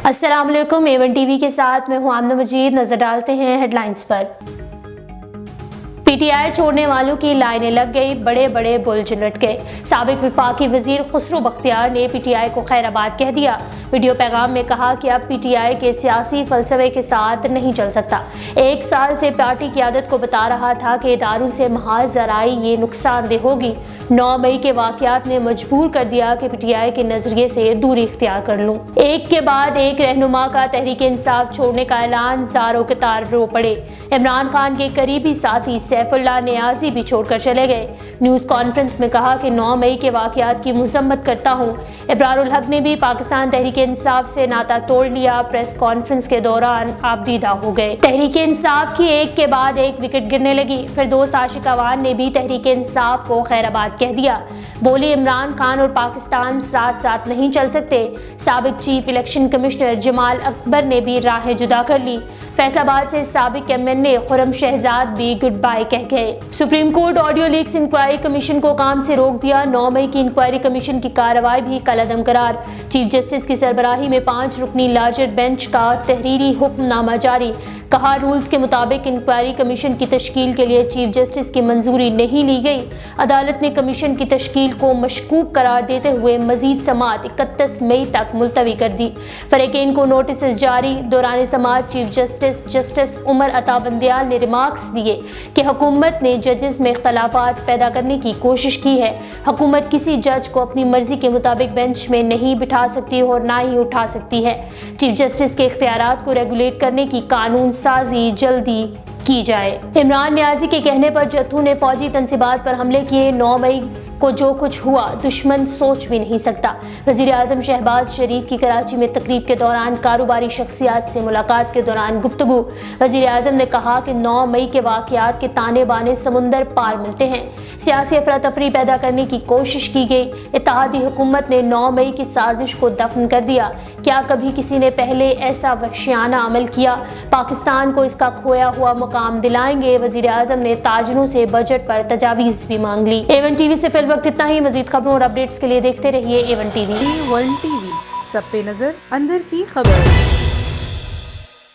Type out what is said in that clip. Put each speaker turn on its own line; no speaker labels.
अस्सलाम वालेकुम। Avon TV के साथ मैं हूं आमना मजीद। नजर डालते हैं हेडलाइंस पर। पीटीआई छोड़ने वालों की लाइनें लग गई, बड़े बड़े बुर्ज लट गए। साबिक वफाकी वजीर खुसरो बख्तियार ने पीटीआई को खैराबाद कह दिया। वीडियो पैगाम में कहा कि अब पीटीआई के सियासी फलसफे के साथ नहीं चल सकता। एक साल से पार्टी क़यादत को बता रहा था कि इदारों से महाज ज़राई ये नुकसानदेह होगी। 9 मई के वाक़यात ने मजबूर कर दिया कि पीटीआई के नजरिए से दूरी इख्तियार कर लूं। एक के बाद एक रहनुमा का तहरीक इंसाफ छोड़ने का ऐलान, ज़ारों के तार रो पड़े। इमरान खान के करीबी साथी सैफुल्लाह नियाज़ी भी छोड़कर चले गए। न्यूज़ कॉन्फ्रेंस में कहा कि 9 मई के वाक़यात की मज़म्मत करता हूँ। इब्रारुल हक ने भी पाकिस्तान तहरीक इंसाफ से नाता तोड़ लिया। प्रेस कॉन्फ्रेंस के दौरान आबदीदा हो गए। तहरीक इंसाफ की एक के बाद एक विकेट गिरने लगी। फिरदौस आशिक अवान ने भी तहरीक इंसाफ को खैराबाद कह दिया। बोली, इमरान खान और पाकिस्तान साथ साथ नहीं चल सकते। साबिक chief election commissioner Jamal Akbar ने भी राहें जुदा कर ली। फैसलाबाद से साबिक MNA खुर्रम शहजाद भी गुड बाय कह गए। Supreme court audio leaks inquiry commission को काम से रोक दिया। 9 मई की इंक्वायरी कमीशन की कार्रवाई भी कलअदम करार। चीफ जस्टिस की सरबराही में 5 रुकनी लार्जर बेंच का तहरीरी हुक्मनामा जारी। कहा, रूल्स के मुताबिक इंक्वायरी कमीशन की तश्कील के लिए चीफ जस्टिस की मंजूरी नहीं ली गई। अदालत ने कमीशन की तश्कील को मशकूक करार देते हुए मजीद समाअत 31 मई तक मुलतवी कर दी। फरीकैन को नोटिस जारी। दौरान समाअत चीफ जस्टिस उमर अता बंदियाल ने रिमार्क्स दिए कि हुकूमत ने जजेस में इख्तलाफात पैदा करने की कोशिश की है। हुकूमत किसी जज को अपनी मर्जी के मुताबिक बेंच में नहीं बिठा सकती और ना ही उठा सकती है। चीफ जस्टिस के इख्तियारात को रेगुलेट करने की कानून साजी जल्दी की जाए। इमरान नियाज़ी के कहने पर जत्थू ने फौजी तनसीबात पर हमले किए। 9 मई को जो कुछ हुआ दुश्मन सोच भी नहीं सकता। वज़ीर आज़म शहबाज शरीफ की कराची में तकरीब के दौरान कारोबारी शख्सियात से मुलाकात के दौरान गुफ्तगू। वज़ीर आज़म ने कहा कि 9 मई के वाक़यात के ताने बाने समुंदर पार मिलते हैं। सियासी अफरा तफरी पैदा करने की कोशिश की गई। इत्तेहादी हुकूमत ने 9 मई की साजिश को दफन कर दिया। क्या कभी किसी ने पहले ऐसा वहशियाना अमल किया? पाकिस्तान को इसका खोया हुआ मुकाम दिलाएंगे। वज़ीर आज़म ने ताजरों से बजट पर तजावीज़ भी मांग ली। एवन टीवी से वक्त इतना ही। मजीद खबरों और अपडेट्स के लिए देखते रहिए एवन टीवी।
A1 TV, सब पे नजर, अंदर की खबर।